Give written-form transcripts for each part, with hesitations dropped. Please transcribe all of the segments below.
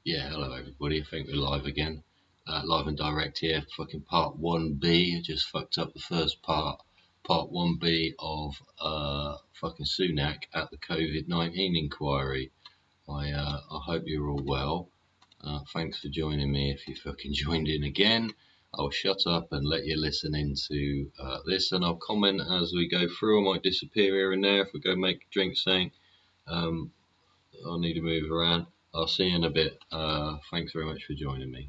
Yeah, hello everybody. I think we're live again. Live and direct here. Fucking part 1B. I just fucked up the first part. Part 1B of fucking Sunak at the Covid-19 inquiry. I hope you're all well. Thanks for joining me. If you fucking joined in again, I'll shut up and let you listen into this, and I'll comment as we go through. I might disappear here and there if we go make a drink saying. I'll need to move around. I'll see you in a bit. Thanks very much for joining me.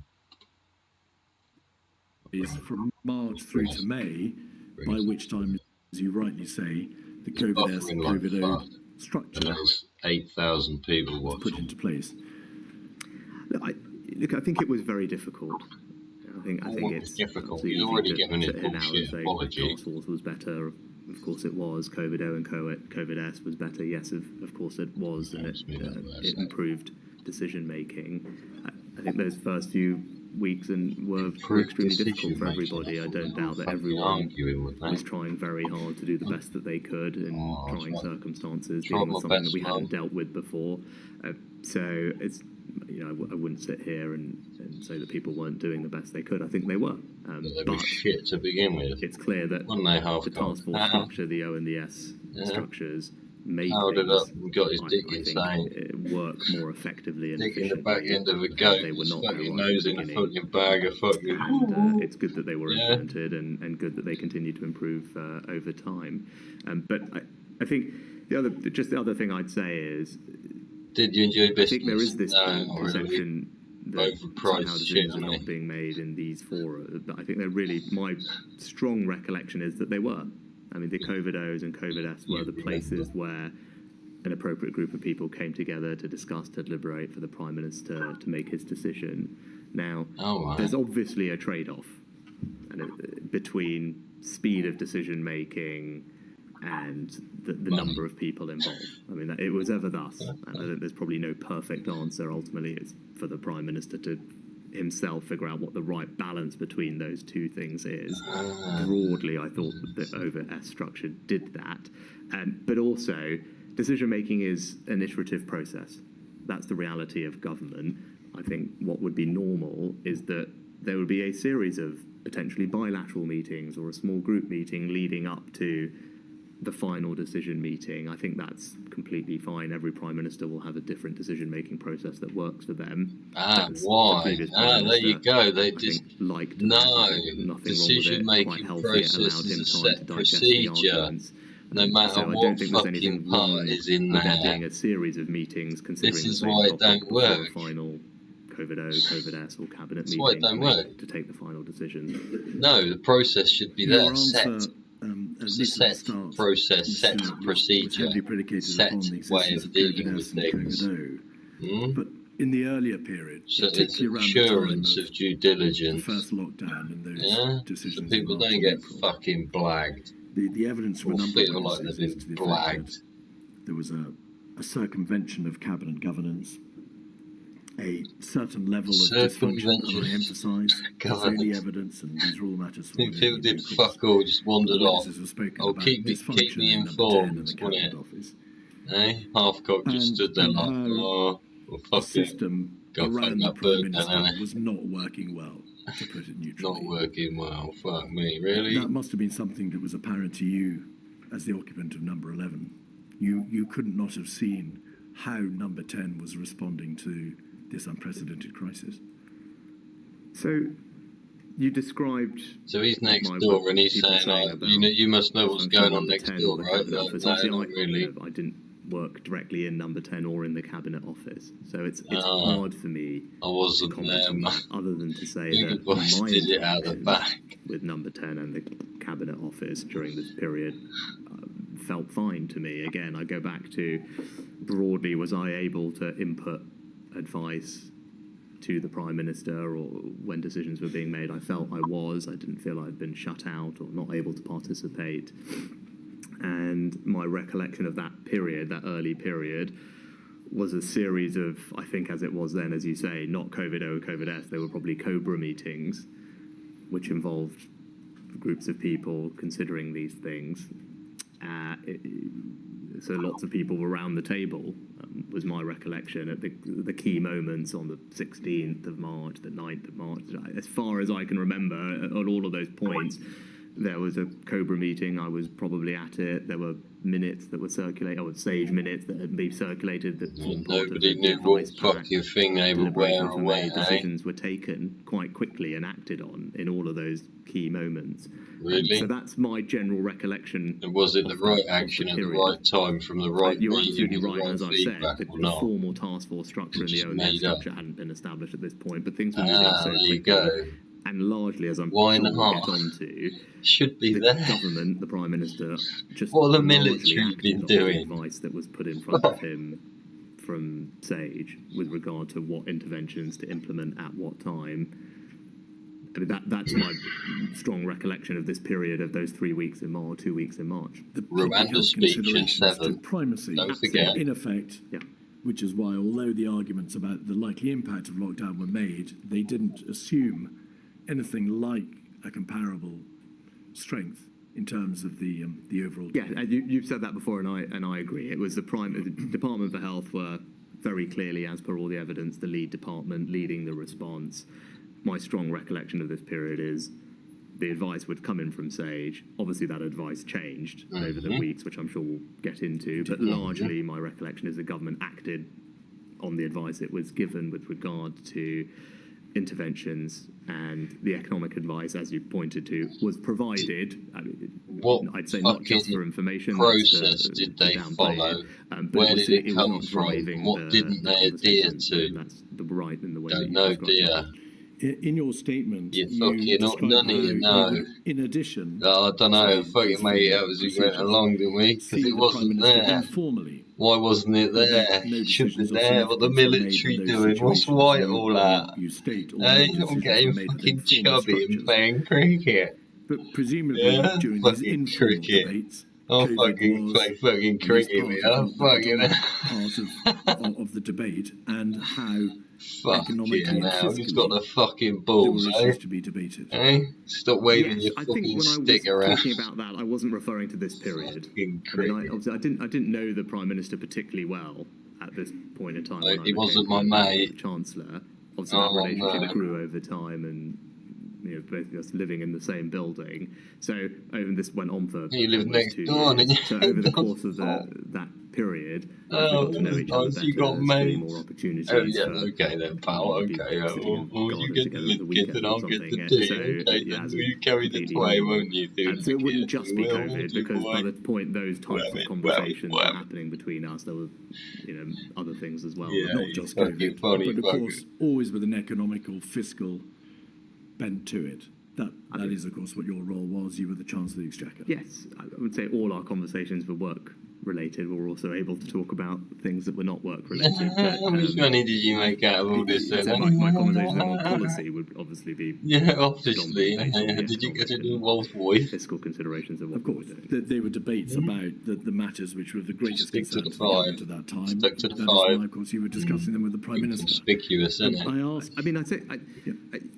Is from March through to May, by which time, as you rightly say, the COVID-O structure there's 8,000 people was put into place. Look, I think it was very difficult. I think it's difficult. You've already given it bullshit apology. Task Force was better. Of course it was. COVID-O and COVID-S was better. Yes, of course it was, and it improved decision making. I think those first few weeks were extremely difficult for everybody. I don't doubt that everyone was trying very hard to do the best that they could in trying circumstances, dealing with something that we hadn't dealt with before. So it's, I wouldn't sit here and say that people weren't doing the best they could. I think they were. But shit to begin with. It's clear that the task force structure, the O and the S structures, made work more effectively and efficiently. The back end of a goat, they were not fucking nose in a fucking bag of fucking. And it's good that they were implemented and good that they continue to improve over time. But I think the other thing I'd say is, did you enjoy business? I think there is this perception that somehow decisions are not being made in these fora. But I think they're really, my strong recollection is that they were. I mean, the COVID-Os and COVID-S were the places where an appropriate group of people came together to discuss, to deliberate, for the Prime Minister to make his decision. Now, there's obviously a trade-off between speed of decision-making and the number of people involved. I mean, it was ever thus. And I think there's probably no perfect answer. Ultimately, it's for the Prime Minister to himself figure out what the right balance between those two things is. Broadly, I thought that the O-S structure did that. But also, decision-making is an iterative process. That's the reality of government. I think what would be normal is that there would be a series of potentially bilateral meetings or a small group meeting leading up to the final decision meeting. I think that's completely fine. Every Prime Minister will have a different decision-making process that works for them. Why? There you go. They just liked decision-making process is a set procedure. No matter what fucking part is in there. Being a series of meetings, considering this is why it don't work. Final COVID-O, COVID-S or cabinet meeting. Why it don't work. To take the final decision. No, the process should be there, set. It's a set process, set procedure, set way of dealing with things. But in the earlier period, so it's assurance of due diligence. The first lockdown and those decisions. So people don't get fucking blagged. The evidence from a number of like they've been blagged. There was a circumvention of cabinet governance. A certain level of dysfunction, and I emphasise, there's only evidence, and these are all matters for people did fuck all, just wandered off. Keep me informed, Halfcock just stood there like, the system around the Prime Minister was not working well, to put it neutrally. Not working well, fuck me, really? That must have been something that was apparent to you as the occupant of number 11. You couldn't not have seen how number 10 was responding to this unprecedented crisis. So you described. So he's next door, and he's saying, you must know what's going on next door, right? I didn't work directly in number 10 or in the cabinet office, so it's hard for me. I wasn't to comment on that, other than to say that my did it out the back with number 10 and the cabinet office during this period felt fine to me. Again, I go back to, broadly, was I able to input advice to the Prime Minister or when decisions were being made? I felt I was. I didn't feel I'd been shut out or not able to participate. And my recollection of that period, that early period, was a series of, I think as it was then, as you say, not COVID-O, COVID-S, they were probably COBRA meetings, which involved groups of people considering these things. so lots of people were around the table, was my recollection at the key moments on the 16th of March, the 9th of March. As far as I can remember, at all of those points, there was a Cobra meeting. I was probably at it. There were minutes that were circulated, or Sage minutes that had been circulated. That Nobody knew what fucking thing they were wearing away. Decisions were taken quite quickly and acted on in all of those key moments. Really? So that's my general recollection. And was it the right action at the right time from the right You're meeting absolutely with the right, right as I've said, feedback the or not? formal task force structure and the Just ONS made up. structure hadn't been established at this point, but things were moving so There you quickly. go. And largely, as I'm Why sure we'll not? get onto, Should be the there. government, the Prime Minister, just What have the largely military acted been on doing? the advice that was put in front of him from Sage with regard to what interventions to implement at what time. I mean, that's my strong recollection of this period of those 3 weeks in March, 2 weeks in March. The public Rwanda health speech in considerations 7. took primacy, Don't forget. in effect, Yeah. which is why, although the arguments about the likely impact of lockdown were made, they didn't assume anything like a comparable strength in terms of the overall. Yeah, and you've said that before, and I agree. It was the Department for Health were very clearly, as per all the evidence, the lead department leading the response. My strong recollection of this period is the advice would come in from Sage. Obviously, that advice changed over the weeks, which I'm sure we'll get into. But largely, my recollection is the government acted on the advice it was given with regard to interventions, and the economic advice, as you pointed to, was provided. I mean, What I'd say not just for information. process that's, did they downplay follow? but Where was, did it was come not from? driving What the didn't they adhere conversation, to? and that's the right in the way that Don't you know, described it. dear. In your statement, You you fucking described none of you how know. would, in addition, I don't know, to fucking mate, that was he went procedures, along, didn't we? Because see it the Prime wasn't Minister there. informally. Why wasn't it there? No It should be decisions of there. What the significance were made military in those doing? What's situations. Whitehall at? You state all Hey, no I'm decisions getting were made within fucking formal chubby and structures. playing cricket. But presumably Yeah, during these fucking informal cricket. debates, I'll COVID fucking was play fucking at least cricket, part mate. of, I'll not the fucking predominant part of the debate, and how economically fucking and hell. Who's got fiscally the fucking there balls, were eh? issues to be debated. Eh? Stop waving Yes, your I think fucking when I was stick around. talking about that, I wasn't referring to this period. Fucking I mean, cricket. obviously, I didn't know the Prime Minister particularly well at this point in time. No, when I he wasn't became my mate. Chancellor. Obviously, Oh, that relationship no. grew over time, and both of us living in the same building. So, and this went on for You live almost next 2 door, years. didn't you? So over the course of that period, as we got to know each other so you better, got there's clearly mates. more opportunities. Oh yeah, for okay then, pal. maybe Okay, yeah. sitting in Well, you garden get together the at the biscuit weekend and or I'll get the something. tea. So, Okay, yeah, then it's you carry the completely tray, normal. won't you? Dude? So it wouldn't just be Well, COVID, do because boy. by the point those types Well, of conversations well. were happening between us, there were other things as well. Yeah, Not you just fucking COVID, funny but of fucker. course always with an economical, fiscal bent to it. That is, of course, what your role was. You were the Chancellor of the Exchequer. Yes, I would say all our conversations were work related. We were also able to talk about things that were not work related. How much money did you make out of all this then? So my conversations on policy would obviously be Yeah, obviously. predominantly based on the Did you get to economic do and Wolf Voice? fiscal considerations of what Of course, we were doing. there were debates about the matters which were of the greatest Stick to concern the to the government five. at that time. Stick to the That is five. why, of course, you were discussing them with the Prime Minister. Conspicuous, isn't it? I asked, I mean, I'd say,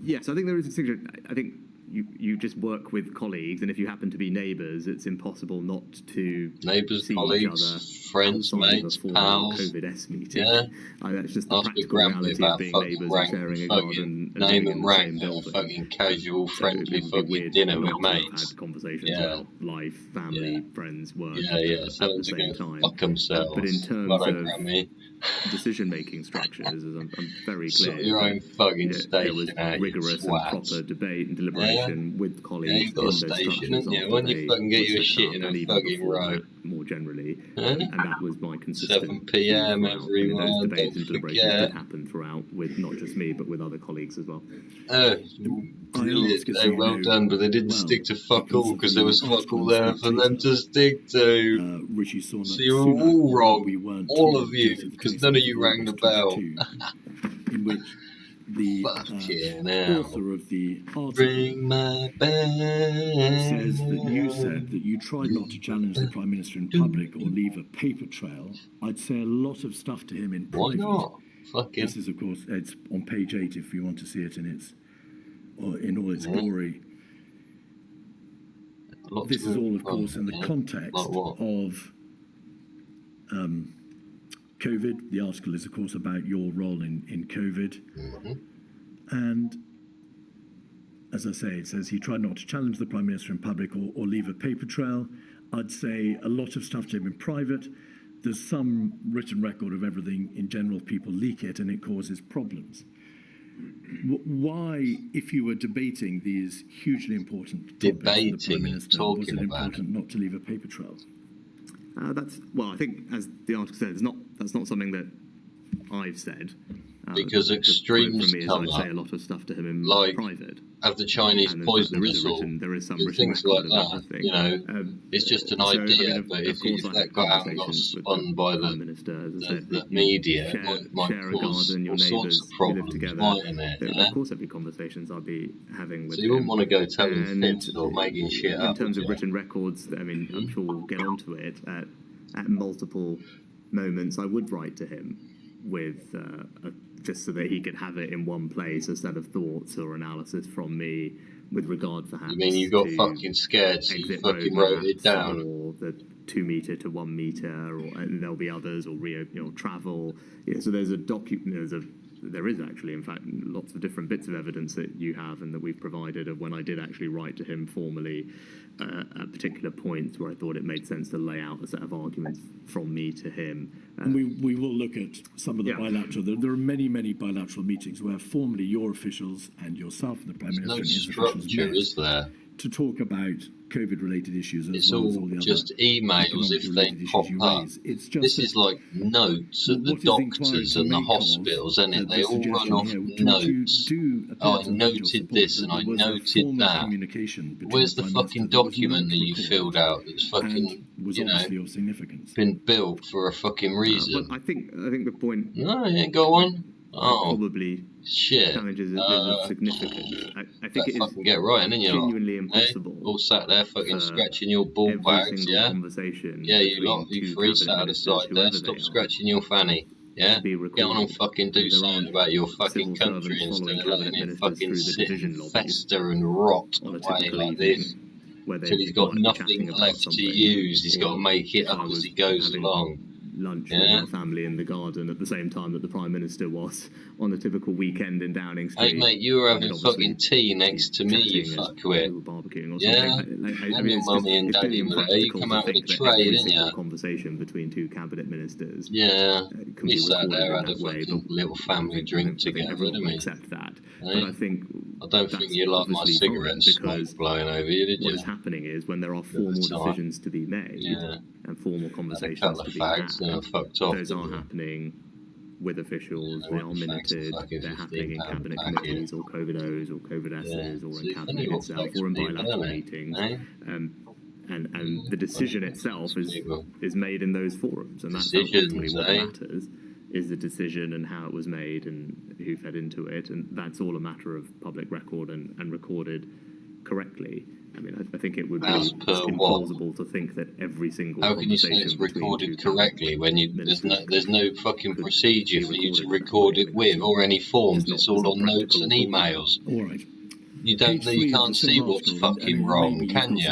yes, I think there is a distinction. I think you just work with colleagues, and if you happen to be neighbours, it's impossible not to Neighbours, see colleagues, each other friends, outside mates, of a formal pals. COVID-S meeting. Yeah. That's just the Ask your practical grandma reality of about being fucking neighbours and rank, sharing a fucking garden and name living in and the rank, same and building. fucking casual, So friendly it would be fucking weird dinner with not to have mates. had conversations Yeah. about life, family, friends, work Yeah, at the someone's same going time. to fuck themselves. But in terms Well, of Grammy. decision-making structures, as I'm very Sort clear, your own fucking there was station out, you rigorous and swats. proper debate and deliberation with Yeah, colleagues you've got a in those station, structures haven't you? after When they you fucking get were your set shit up, in a and even fucking before row. that, more generally, Huh? and that was my consistent 7 p.m. throughout. I mean, those everyone, debates don't and deliberations forget. did happen throughout, with not just me but with other colleagues as well. ask, as you Well know, done, but they didn't well, stick to fuck because all of because the there was fuck article all in there for them Spectator, to stick to. Rishi Sunak, So you were Sunak, all we wrong, weren't all told of you, because of the because none of 27th you rang the August bell. 22, in which the Fucking hell. author of the article Ring my bell. says that you said that you tried not to challenge the Prime Minister in public or leave a paper trail. I'd say a lot of stuff to him in Why private. not? Fucking. This is, of course, it's on page 8 if you want to see it in all its glory. This is all, of course, in the context Like what? of COVID. The article is, of course, about your role in COVID. Mm-hmm. And as I say, it says he tried not to challenge the Prime Minister in public or leave a paper trail. I'd say a lot of stuff to him in private. There's some written record of everything. In general, people leak it and it causes problems. Why, if you were debating these hugely important topics with the Prime Minister, was it important not to leave a paper trail? Well, I think, as the article says, that's not something that I've said. Because extremes come up. I say a lot of stuff to him in private. Have the Chinese poisoned us all? There is some things like that. You know, it's just an idea. But if that got out and got spun by the media, it might cause all sorts of problems, mightn't it? Of course, there'd be conversations I'd be having with him. So you wouldn't want to go telling fibs or making shit up. In terms of written records, I mean, I'm sure we'll get onto it. At multiple moments, I would write to him with just so that he could have it in one place, a set of thoughts or analysis from me with regard perhaps. You mean you got fucking scared, so you fucking wrote it down? Or the 2 metre to 1 metre, and there'll be others, or travel. So there's there is actually, in fact, lots of different bits of evidence that you have and that we've provided of when I did actually write to him formally at particular points where I thought it made sense to lay out a set of arguments from me to him. And we will look at some of the bilateral. There are many, many bilateral meetings where formally your officials and yourself and the Prime Minister and his officials met is there? To talk about COVID-related issues. It's all the just emails if they pop up. This is like notes at the doctors and the hospitals, isn't it? They all run off notes. Oh, I noted this and I noted that. Where's the fucking document that you filled out that's fucking, been built for a fucking reason? I think the point... No, yeah, go on. Probably shit. Challenges of significance. I think it is fucking get right, isn't you? Genuinely impossible. All sat there fucking scratching your ball bags, yeah? Yeah, you three sat at the side there, stop scratching your fanny. Yeah? Get on and fucking do something about your fucking country instead of letting it fucking sit and fester and rot away like this. Till he's got nothing left to use, he's got to make it up as he goes along. Lunch with our family in the garden at the same time that the Prime Minister was on a typical weekend in Downing Street. Hey mate, you were having fucking tea next to me, you fuckwit. We were barbecuing or something. I mean, your mummy and daddy were there. You come out with a tray, didn't you? Conversation between two cabinet ministers. Yeah, we sat there, had a fucking little family drink together, didn't we? Accept that. But I don't think you like my cigarette smoke blowing over you, did you? What is happening is when there are formal decisions to be made and formal conversations to be had, those are happening with officials, they are minuted, they're happening in cabinet committees or COVID-Os or COVID-Ss or in cabinet itself or in bilateral meetings. And the decision itself is made in those forums, and that's ultimately what matters, is the decision and how it was made and who fed into it, and that's all a matter of public record and recorded correctly. I mean, I think it would be implausible to think that every single How can you say it's recorded correctly when there's no fucking procedure for you to record it with or any forms? It's all on notes and emails. All right. You can't see what's fucking wrong, can you?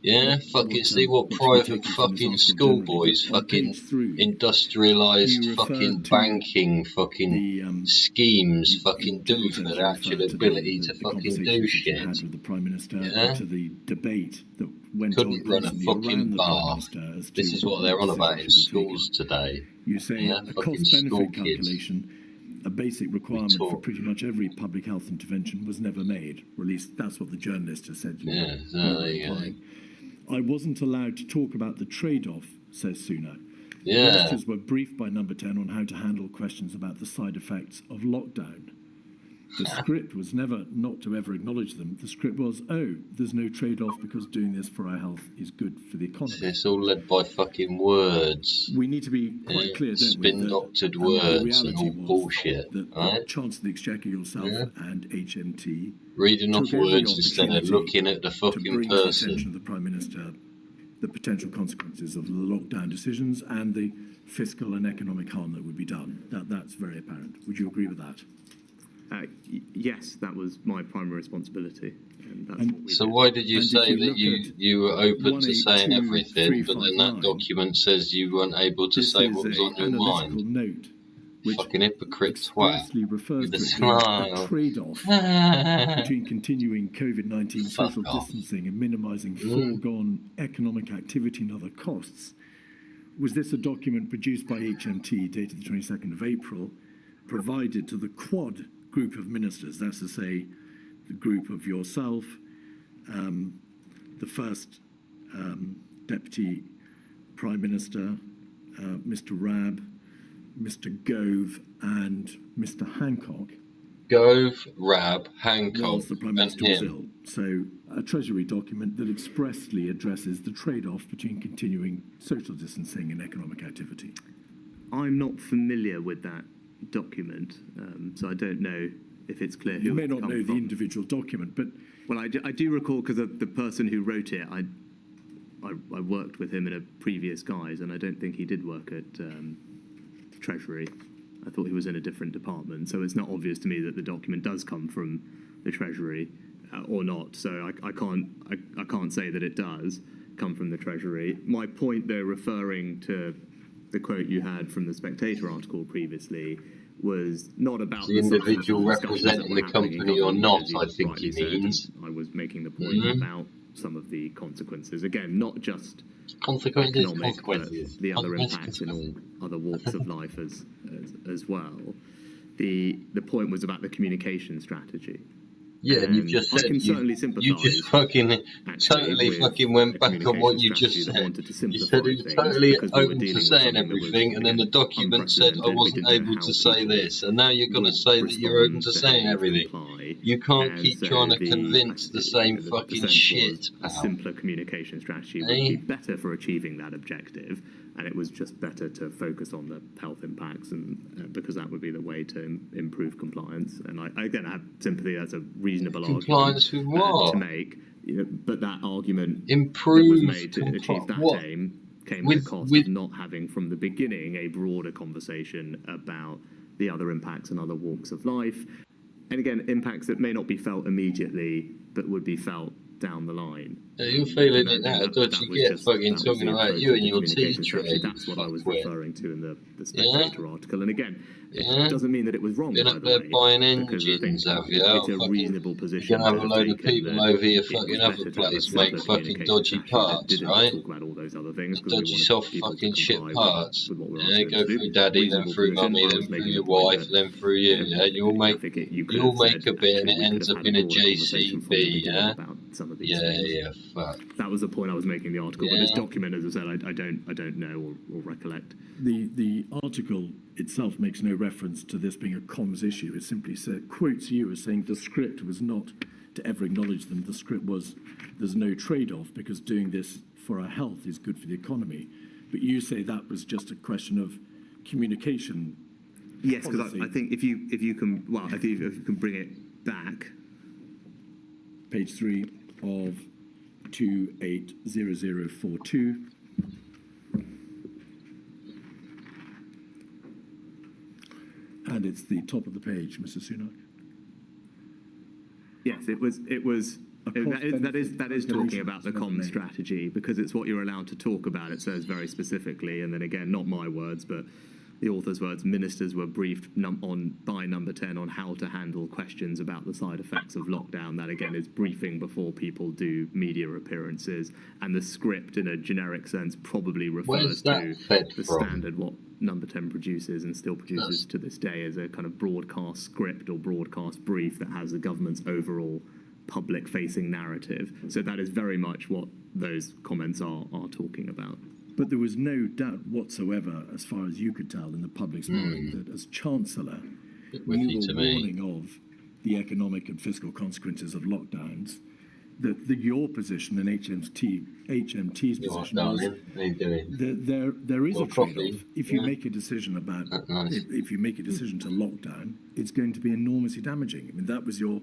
Yeah, fucking see what private fucking schoolboys fucking industrialised fucking banking fucking schemes fucking do for their actual ability to fucking do shit. Yeah? Couldn't run a fucking bar. This is what they're on about in schools today. You say a cost-benefit calculation, a basic requirement for pretty much every public health intervention, was never made, or at least that's what the journalist has said. Yeah, there you go. I wasn't allowed to talk about the trade-off, says Sunak. Yeah. Ministers were briefed by Number 10 on how to handle questions about the side effects of lockdown. The script was never not to ever acknowledge them. The script was, there's no trade-off because doing this for our health is good for the economy. It's all led by fucking words. We need to be quite clear, don't we? Spin-doctored words and all bullshit. The Chancellor of the Exchequer, yourself, and HMT... reading off words instead of looking at the fucking person. Attention of the Prime Minister, the potential consequences of the lockdown decisions and the fiscal and economic harm that would be done. That's very apparent. Would you agree with that? Yes, that was my primary responsibility. And that's what we So did. why did you And if say you that look at you were open to saying everything, but then that 182359, document says you weren't able to this say is what was an on your analytical mind? note which Fucking hypocrite twat expressly refers with a to it being a smile. trade-off between continuing COVID-19 Fuck social off. distancing and minimising foregone economic activity and other costs. Was this a document produced by HMT dated the 22nd of April, provided to the Quad group of ministers, that's to say, the group of yourself, the first Deputy Prime Minister, Mr. Rabb, Mr. Gove and Mr. Hancock, Gove, Rabb, Hancock, was the Prime and Minister was him. ill. So a Treasury document that expressly addresses the trade-off between continuing social distancing and economic activity. I'm not familiar with that document, so I don't know if it's clear who You may it's not come know the from. individual document, but Well, I do recall, because the person who wrote it, I worked with him in a previous guise, and I don't think he did work at Treasury. I thought he was in a different department, so it's not obvious to me that the document does come from the Treasury or not. So I can't say that it does come from the Treasury. My point, though, referring to the quote you had from the Spectator article previously, was not about The individual substance of discussions representing that the were happening in company or government, not, as you I think rightly he said, means. and I was making the point about some of the consequences. Again, not just Consequences, economic, consequences. but the other Consequences, impacts in all consequences. other walks of life as well. The point was about the communication strategy. Yeah, and you've And just I said can certainly you sympathise just fucking actually totally with fucking went a back on what you just communication strategy that said. wanted to You simplify said he was things totally because we were open to dealing with saying something that was, everything, and then the again, document said I unprecedented. We wasn't didn't know able how to say people this, and now you're going to would say that you're open to respond, saying behave, everything. comply. You can't And keep so trying to the convince the same the fucking sense shit, was a pal. simpler communication strategy would Eh? be better for achieving that objective, and it was just better to focus on the health impacts, and because that would be the way to improve compliance. And I again have sympathy. That's a reasonable Compliance argument with what? to make. But that argument that was Improve made to achieve that what? aim came With- at the cost with- of not having from the beginning a broader conversation about the other impacts and other walks of life. And again, impacts that may not be felt immediately, but would be felt down the line. Yeah, you're feeling it now, That don't was you get just- fucking that was talking the about approach you of and the your communication teacher, strategy. you That's what I was fuckwit. referring to in the Spectator article. And again, Yeah? it doesn't mean that it was wrong, Been by up the there way, buying because I think engines, have you? it's a Fucking- reasonable You're position going to have a to load have of taken people that over here it fucking was other better to have a place simpler make fucking communication dodgy strategy that parts, didn't right? talk about all those other things because we Dodgy wanted soft people fucking to shit comply parts. with what we're Yeah, asking go them to through do. daddy, then Reasonable through position. mummy, I then was through making your the point wife, that, then through you. Yeah, you all I make think you could you all have make said, a bit and actually, it we could ends have up had in a a broader conversation from the JCB. beginning Yeah, about some of these yeah, things. yeah. Fuck. That was the point I was making in the article. But this Yeah. document, as I said, I don't know or recollect. the article itself makes no reference to this being a comms issue. It simply quotes you as saying the script was not to ever acknowledge them. The script was there's no trade-off because doing this for our health is good for the economy. But you say that was just a question of communication. Yes, because policy. I think if you can bring it back. Page 3 of 280042. And it's the top of the page, Mr. Sunak. Yes, it was. That is talking about the comms strategy because it's what you're allowed to talk about. It says very specifically, and then again, not my words, but the author's words. Ministers were briefed by number 10 on how to handle questions about the side effects of lockdown. That again is briefing before people do media appearances, and the script, in a generic sense, probably refers to the standard what number 10 produces and still produces to this day as a kind of broadcast script or broadcast brief that has the government's overall public-facing narrative. So that is very much what those comments are talking about. But there was no doubt whatsoever, as far as you could tell, in the public's mind that as Chancellor, you were warning of the economic and fiscal consequences of lockdowns, that your position and HMT's position was there is a trade-off. If you make a decision about, if you make a decision to lockdown, it's going to be enormously damaging. I mean, that was your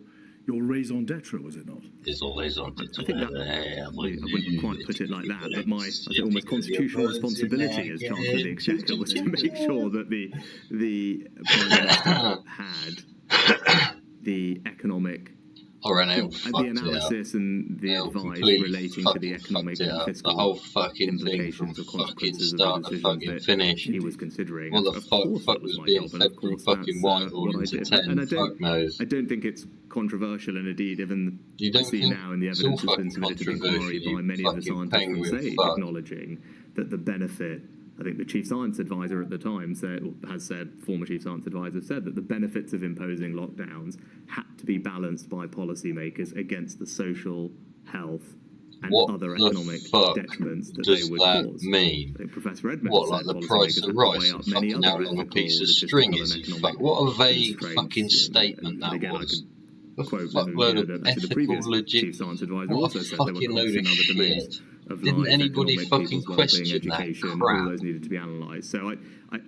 raison d'etre, was it not? It's all raison d'etre. I think that, I wouldn't quite put it like that, but my almost constitutional responsibility as Chancellor of the Exchequer was to make sure that the Prime Minister had the economic I ran out Well, and the fucked it out. analysis and the Yeah, advice completely relating to the fucking economic fucked it and up. fiscal The whole fucking thing from implications or fucking consequences of start the to decisions fucking that finish. he was considering. What the Of fuck course, that was was my being job, and fed of from course fucking that's Whitehall what I into did. 10? And Fuck knows. I don't think it's controversial, and indeed, even You don't see think now in the it's all evidence that's been fucking submitted to the controversial, inquiry by you many of the fucking scientists from penguin SAGE, fuck? acknowledging that the benefit. I think the chief science advisor at the time former chief science advisor said that the benefits of imposing lockdowns had to be balanced by policymakers against the social, health, and What other the economic fuck detriments that does they would that cause. mean? I think Professor Edmonds What, said like the price policymakers of had to weigh rice up and many fucking other how long a ethical, piece of string logistical, is, and you economic fuck? What a vague constraints. fucking statement And that again, was. I A could quote fuckload of the ethical previous legit. chief science advisor What also a said there were fucking costs load in of other domains shit. of Didn't life, anybody economic, fucking people's well-being, question that education, crap? all those needed to be analysed. So I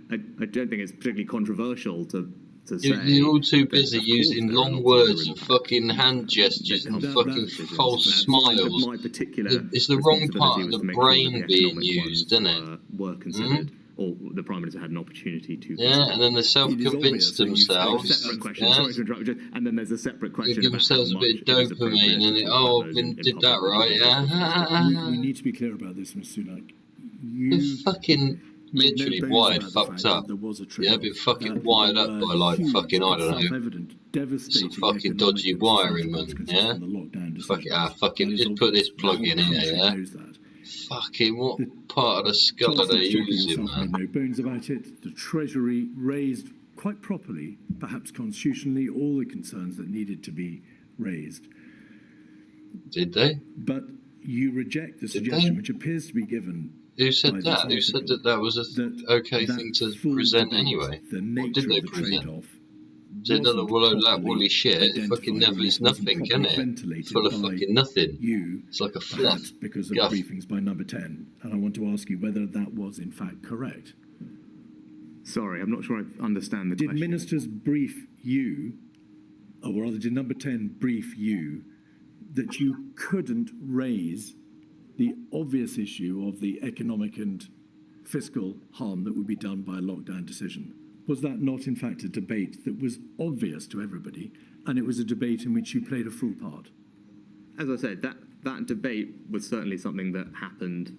don't think it's particularly controversial to say. You're all too that, busy of course, using there are long lots of words other and impacts fucking hand gestures that and come That- from fucking decisions. false smiles. My particular It's the wrong part responsibility of was the to make sure that brain the being economic used, ones isn't it? were considered, or the Prime Minister had an opportunity to Yeah, consider. and then they self-convinced obvious that you've themselves. Separate question. Yeah, Sorry to interrupt. And then there's a separate they question give about how themselves a much bit it of is appropriate dopamine, to and it, talk oh, about those in did that public, right? which is also Yeah, we need to be clear about this, Mr. Sunak. they're You fucking made no literally bones wired, about the fucked fact up. that there was a Yeah, trade-off. been fucking that wired there up were by like huge, fucking I don't know, self-evident, some devastating fucking economic dodgy and wiring, societal man. consequences Yeah, from the lockdown fuck it, decisions. fucking That is just put this obvious. plug The in whole here. country Yeah, knows that. fucking what part of the skull are Johnson they Exchequer using, yourself made man? no bones about it. The Treasury raised quite properly, perhaps constitutionally, all the concerns that needed to be raised. Did they? But you reject the Did suggestion, they? which appears to be given Who by said this that? Who said article, that was a that okay that thing to full present debate, anyway? the What nature did they of the present? trade-off, Is it another wasn't that properly woolly shit? It fucking identified, never or at is least wasn't nothing, can properly it? ventilated Full of by fucking nothing. you, It's like a fluff. perhaps because of Guff. briefings by Number 10. And I want to ask you whether that was in fact correct. Sorry, I'm not sure I understand the Did question. ministers brief you, or rather did Number 10 brief you, that you couldn't raise the obvious issue of the economic and fiscal harm that would be done by a lockdown decision? Was that not in fact a debate that was obvious to everybody, and it was a debate in which you played a full part? As I said, that debate was certainly something that happened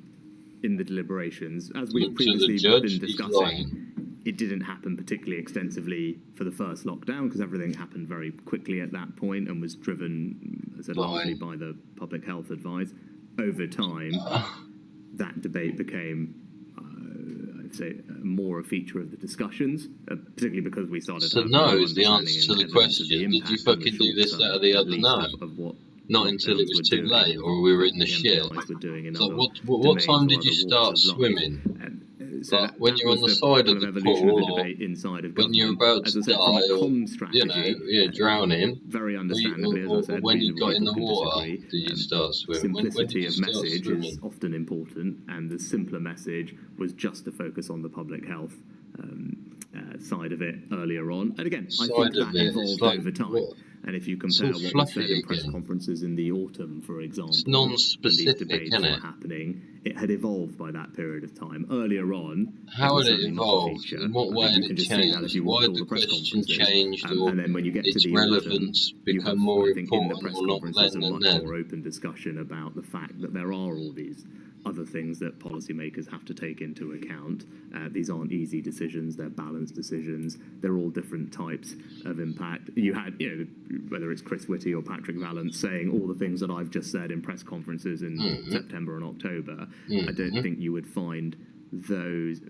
in the deliberations. As we've Look to the previously judge, been he's discussing, lying. it didn't happen particularly extensively for the first lockdown because everything happened very quickly at that point and was driven, as I said, largely by the public health advice. Over time, that debate became, I'd say, more a feature of the discussions, particularly because we started So to have no more is the answer understanding to and the evidence of question. Did you impact on the fucking do this, short that, or term, the at other? least, No. of what Not until it lockdowns was were too doing late, and or we were what in the the shit. MPIs were doing in So other what domains time or did you other start walks of life. swimming? And so Like, that, when that you're on was the side kind of the evolution pool, of the or debate inside of when you're government. about As to I said, die, from a or comm strategy, drowning, very understandably, or as I said, when you got in the people can water, disagree. did you start swimming? When Simplicity did of you start message swimming? is often important, and the simpler message was just to focus on the public health side of it earlier on. And again, I think Side of that it, evolved it's like, over time. what? And if you It's compare all what was said fluffy in press again. conferences in the autumn, for example, non-specific, when these debates isn't were it? happening, it had evolved by that period of time. Earlier on, How was had it certainly not a evolved? feature. In what I way think had you can it just see that if changed? you Why watch had all the the press question conferences. changed, or And then when you get its to the relevance autumn, you become have, more I think, in the important, press or not conferences, a then much and then? more open discussion about the fact that there are all these other things that policymakers have to take into account. These aren't easy decisions, they're balanced decisions, they're all different types of impact. You had, whether it's Chris Whitty or Patrick Vallance saying all the things that I've just said in press conferences in September and October. I don't think you would find those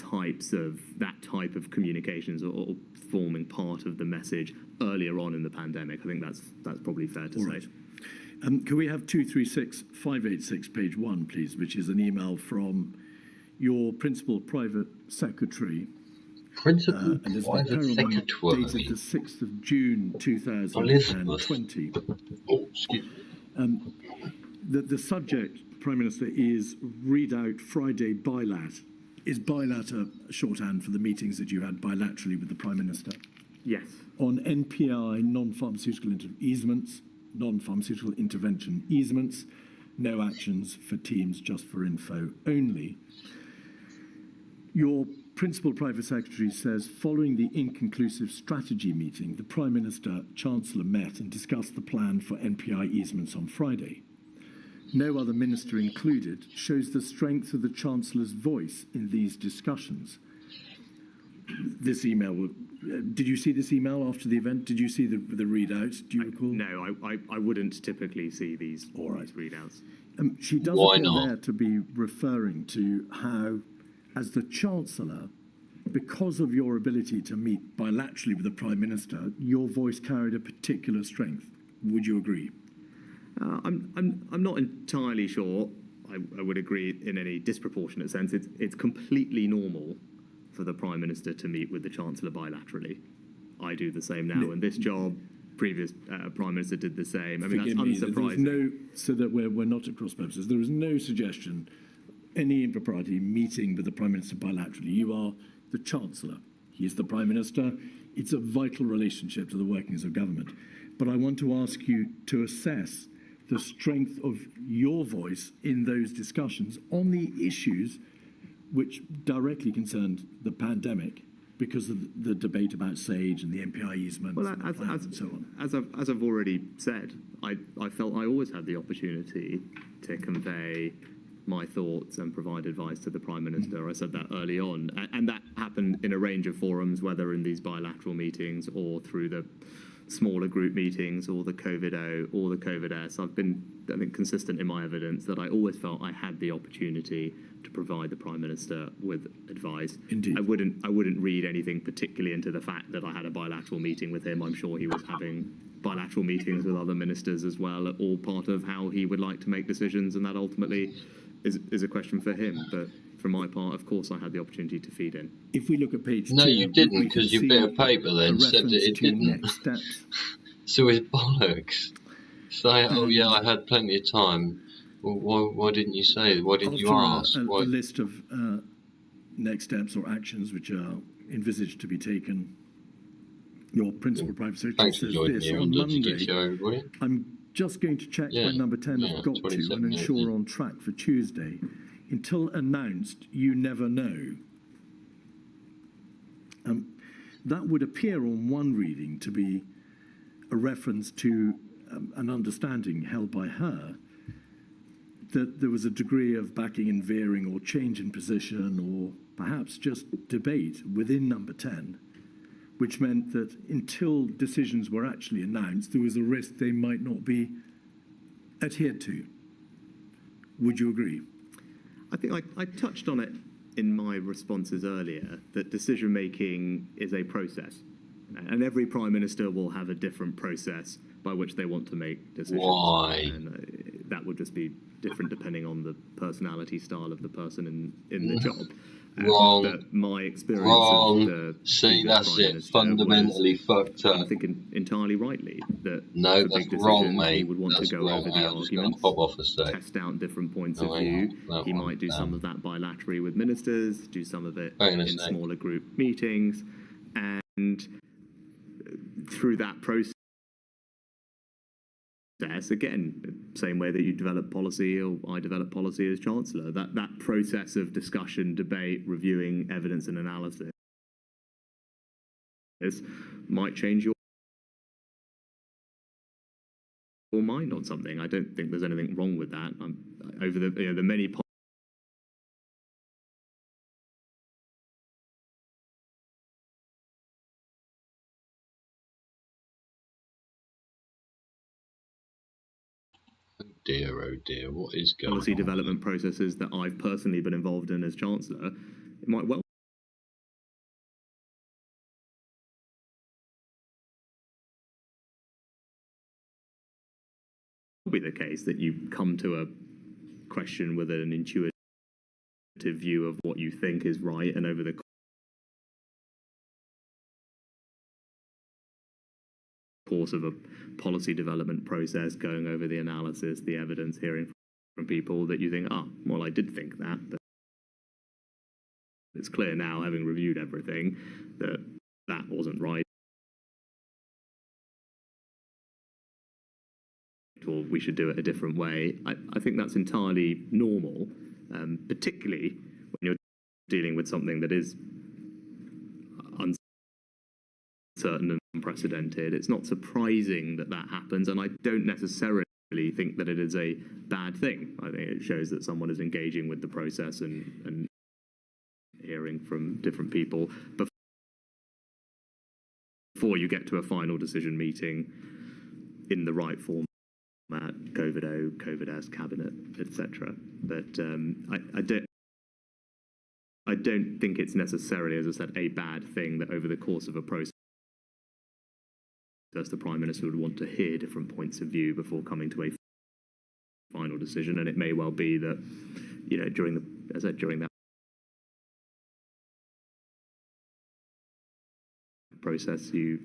that type of communications or forming part of the message earlier on in the pandemic. I think that's probably fair to say. Right. Can we have 236-586, page 1, please, which is an email from your principal private secretary. Principal And there's an private apparent one secretary. dated the 6th of June 2020. Oh, excuse me. The subject, Prime Minister, is read out Friday bilat. Is bilat a shorthand for the meetings that you had bilaterally with the Prime Minister? Yes. On NPI, non-pharmaceutical easements, non-pharmaceutical intervention easements, no actions for teams, just for info only. Your Principal Private Secretary says, following the inconclusive strategy meeting, the Prime Minister, Chancellor met and discussed the plan for NPI easements on Friday. No other minister included, shows the strength of the Chancellor's voice in these discussions. This email, did you see this email after the event? Did you see the readout? Do you recall? No, I wouldn't typically see these readouts. She does Why appear not? there to be referring to how, as the Chancellor, because of your ability to meet bilaterally with the Prime Minister, your voice carried a particular strength. Would you agree? I'm not entirely sure. I would agree in any disproportionate sense. It's completely normal for the Prime Minister to meet with the Chancellor bilaterally. I do the same now in this job. Previous Prime Minister did the same. I mean, that's unsurprising. So that we're not at cross purposes. There is no suggestion, any impropriety meeting with the Prime Minister bilaterally. You are the Chancellor. He is the Prime Minister. It's a vital relationship to the workings of government. But I want to ask you to assess the strength of your voice in those discussions on the issues which directly concerned the pandemic, because of the debate about SAGE and the NPI easements and so on. As I've already said, I felt I always had the opportunity to convey my thoughts and provide advice to the Prime Minister. I said that early on, and that happened in a range of forums, whether in these bilateral meetings or through the smaller group meetings or the COVID-O or the COVID-S. I've been, I think, consistent in my evidence that I always felt I had the opportunity to provide the Prime Minister with advice. Indeed. I wouldn't read anything particularly into the fact that I had a bilateral meeting with him. I'm sure he was having bilateral meetings with other ministers as well, all part of how he would like to make decisions, and that ultimately is a question for him. But for my part, of course, I had the opportunity to feed in. If we look at page 2... No, you didn't, because your bit of paper then said that it didn't. Next steps. So it's bollocks. Say, oh yeah, I had plenty of time. Well, why didn't you say? Why didn't you ask? A list of next steps or actions which are envisaged to be taken. Your Principal Private Secretary says this on Monday. I'm just going to check by number 10 I've got to and ensure on track for Tuesday. Until announced, you never know. That would appear on one reading to be a reference to an understanding held by her that there was a degree of backing and veering or change in position or perhaps just debate within number 10, which meant that until decisions were actually announced, there was a risk they might not be adhered to. Would you agree? I think I touched on it in my responses earlier, that decision-making is a process. And every Prime Minister will have a different process by which they want to make decisions. Why? And that would just be different depending on the personality style of the person in the job. Wrong. But my experience Wrong. of the See, that's it. Fundamentally fucked up. I think entirely rightly that no, for that's big wrong, decisions, mate. he would want That's to go wrong. over the arguments, pop off a sec. test out different points of view. He might do some of that bilaterally with ministers, do some of it in smaller group meetings, and through that process, again, same way that you develop policy or I develop policy as Chancellor, that process of discussion, debate, reviewing evidence and analysis might change your mind on something. I don't think there's anything wrong with that. Over the many Oh dear, what is going policy on? development processes that I've personally been involved in as Chancellor, it might well be the case that you come to a question with an intuitive view of what you think is right, and over the course of a policy development process, going over the analysis, the evidence, hearing from people, that you think, well, I did think that, but it's clear now, having reviewed everything, that that wasn't right, or we should do it a different way. I think that's entirely normal, particularly when you're dealing with something that is certain and unprecedented. It's not surprising that that happens, and I don't necessarily think that it is a bad thing. I think it shows that someone is engaging with the process and hearing from different people before you get to a final decision meeting in the right format, COVID-O, COVID-S, cabinet, etc. But I don't think it's necessarily, as I said, a bad thing that over the course of a process the Prime Minister would want to hear different points of view before coming to a final decision. And it may well be that, you know, during that process, you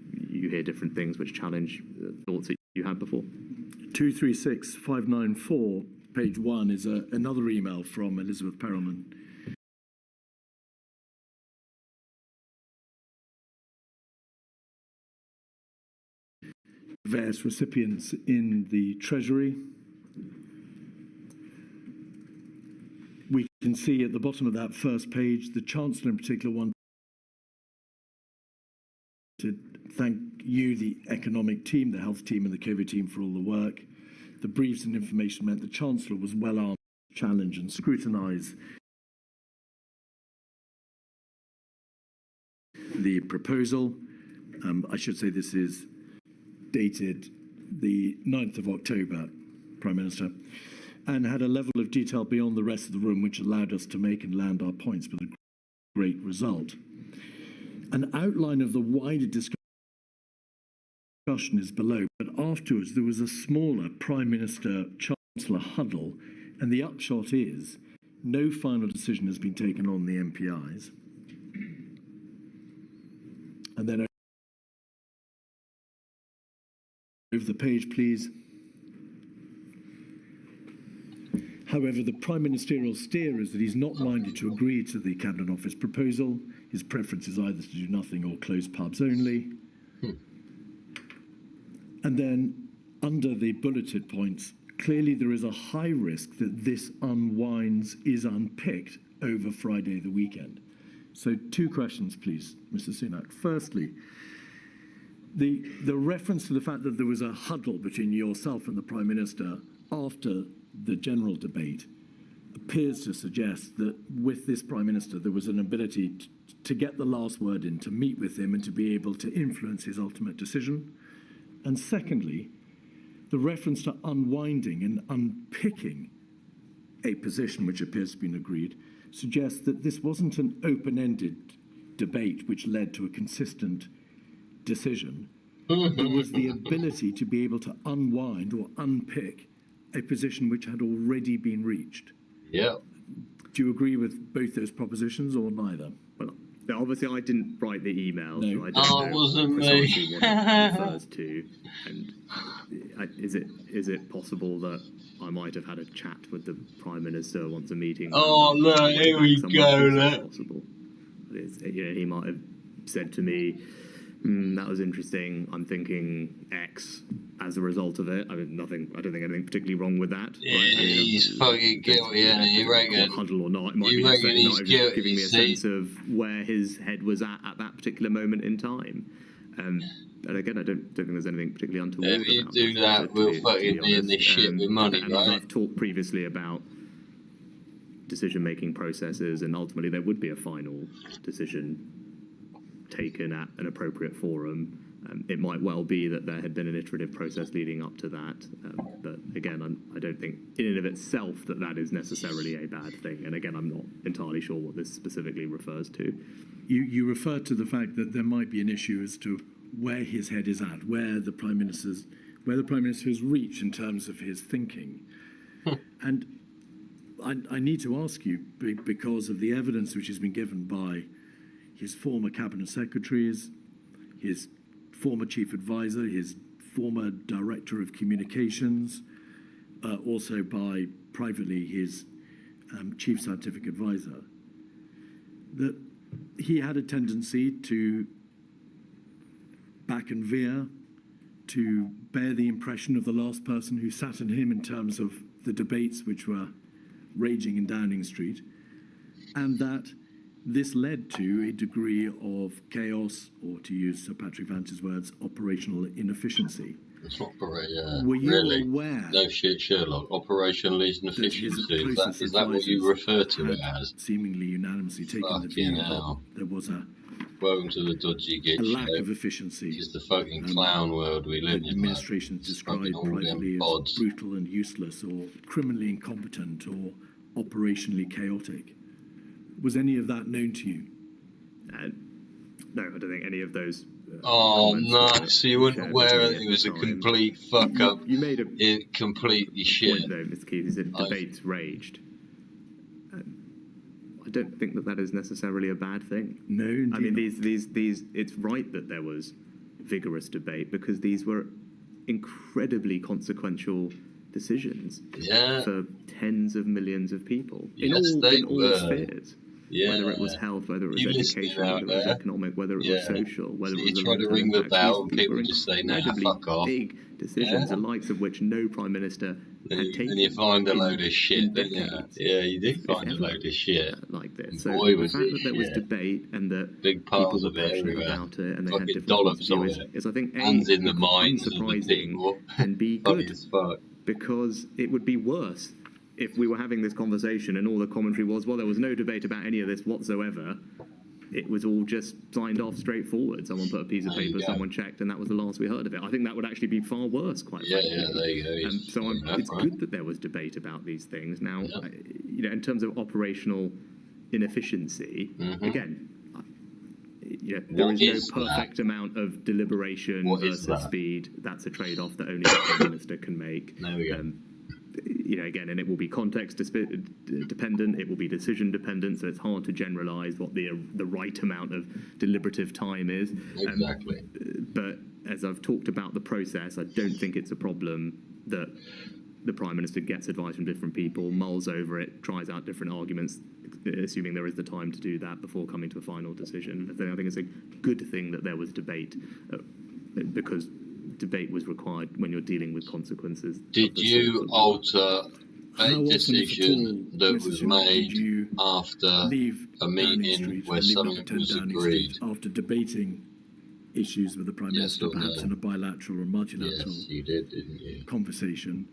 hear different things which challenge thoughts that you had before. 236594, page 1, is another email from Elizabeth Perelman. Various recipients in the Treasury. We can see at the bottom of that first page, the Chancellor in particular wanted to thank you, the economic team, the health team and the COVID team for all the work. The briefs and information meant the Chancellor was well armed to challenge and scrutinise the proposal. I should say this is dated the 9th of October, Prime Minister, and had a level of detail beyond the rest of the room which allowed us to make and land our points with a great result. An outline of the wider discussion is below, but afterwards there was a smaller Prime Minister Chancellor huddle, and the upshot is no final decision has been taken on the MPIs. And then over the page, please. However, the Prime Ministerial steer is that he's not minded to agree to the Cabinet Office proposal. His preference is either to do nothing or close pubs only. And then, under the bulleted points, clearly there is a high risk that this is unpicked over Friday the weekend. So 2 questions, please, Mr. Sunak. Firstly, the reference to the fact that there was a huddle between yourself and the Prime Minister after the general debate appears to suggest that with this Prime Minister there was an ability to get the last word in, to meet with him and to be able to influence his ultimate decision. And secondly, the reference to unwinding and unpicking a position which appears to have been agreed suggests that this wasn't an open-ended debate which led to a consistent decision. There was the ability to be able to unwind or unpick a position which had already been reached. Yeah. Do you agree with both those propositions or neither? Well, obviously I didn't write the email, No. so I don't know wasn't precisely me. what it refers to. And is it possible that I might have had a chat with the Prime Minister once a meeting? Oh no, here we go. Look. Possible. You know, he might have said to me, that was interesting. I'm thinking X as a result of it. I mean, nothing. I don't think anything particularly wrong with that. Yeah, right? he's fucking guilty, isn't he? You reckon? Huddle or not, it might You be just reckon saying, he's just guilty, giving me a see? sense of where his head was at that particular moment in time. And again, I don't think there's anything particularly untoward If you about do it, that, we'll fucking be in this shit with money, and right? I've talked previously about decision-making processes, and ultimately there would be a final decision taken at an appropriate forum. It might well be that there had been an iterative process leading up to that, but again, I don't think in and of itself that is necessarily a bad thing. And again, I'm not entirely sure what this specifically refers to. You refer to the fact that there might be an issue as to where his head is at, where the Prime Minister has reached in terms of his thinking. And I need to ask you, because of the evidence which has been given by his former cabinet secretaries, his former chief advisor, his former director of communications, also by privately his chief scientific advisor, that he had a tendency to back and veer, to bear the impression of the last person who sat in him in terms of the debates which were raging in Downing Street, and that this led to a degree of chaos, or to use Sir Patrick Vance's words, operational inefficiency. It's not very, Were you really. aware No shit, Sherlock. Operational inefficiency. Is that what you refer to it as? Seemingly unanimously taken the view that there was a Welcome to the dodgy git lack show. of efficiency. Which is the fucking clown world we live in. Administration described privately as brutal and useless, or criminally incompetent, or operationally chaotic. Was any of that known to you? No, I don't think any of those. Oh no! So you weren't aware that it was a complete fuck up. You made it completely shit. Point, though, Mr. Keith, is that debates raged. I don't think that is necessarily a bad thing. No, indeed. I mean, these. It's right that there was vigorous debate because these were incredibly consequential decisions for tens of millions of people in all spheres. Yeah. Whether it was health, whether it was education, whether it was economic, whether it was social, whether it was try to ring the bell and people just say, "No, fuck off." Big decisions, the likes of which no prime minister had taken. And you find a load of shit, don't you? Yeah, you do find a load of shit like this. So the fact that there was debate and that big people were of it passionate everywhere. about it and they had different dollops of views is I think hands in the minds of the unsurprising people. and be good as fuck. Because it would be worse if we were having this conversation and all the commentary was, well, there was no debate about any of this whatsoever. It was all just signed off straightforward. Someone put a piece of paper, someone checked, and that was the last we heard of it. I think that would actually be far worse, quite frankly. Yeah, there you go. So it's good that there was debate about these things. Now, in terms of operational inefficiency, again, there is no perfect amount of deliberation versus speed. That's a trade-off that only the Prime Minister can make. There we go. Again, and it will be context dependent, it will be decision dependent, so it's hard to generalise what the right amount of deliberative time is. Exactly. But as I've talked about the process, I don't think it's a problem that the Prime Minister gets advice from different people, mulls over it, tries out different arguments, assuming there is the time to do that before coming to a final decision. I think it's a good thing that there was debate, because debate was required when you're dealing with consequences. Did you alter a decision that was made after a meeting where something was agreed? After debating issues with the Prime Minister, perhaps in a bilateral or multilateral you did, didn't you? Conversation,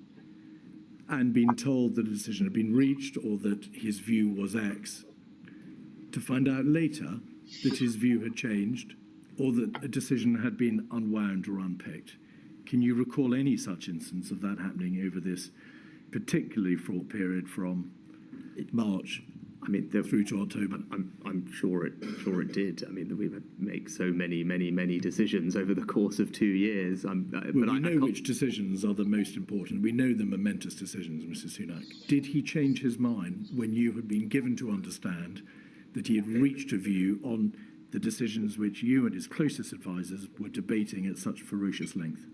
and been told that a decision had been reached or that his view was X, to find out later that his view had changed or that a decision had been unwound or unpicked. Can you recall any such instance of that happening over this particularly fraught period from March through to October? I'm sure it did. I mean, we've had to make so many decisions over the course of 2 years. We know which decisions are the most important. We know the momentous decisions, Mr. Sunak. Did he change his mind when you had been given to understand that he had reached a view on the decisions which you and his closest advisors were debating at such ferocious length?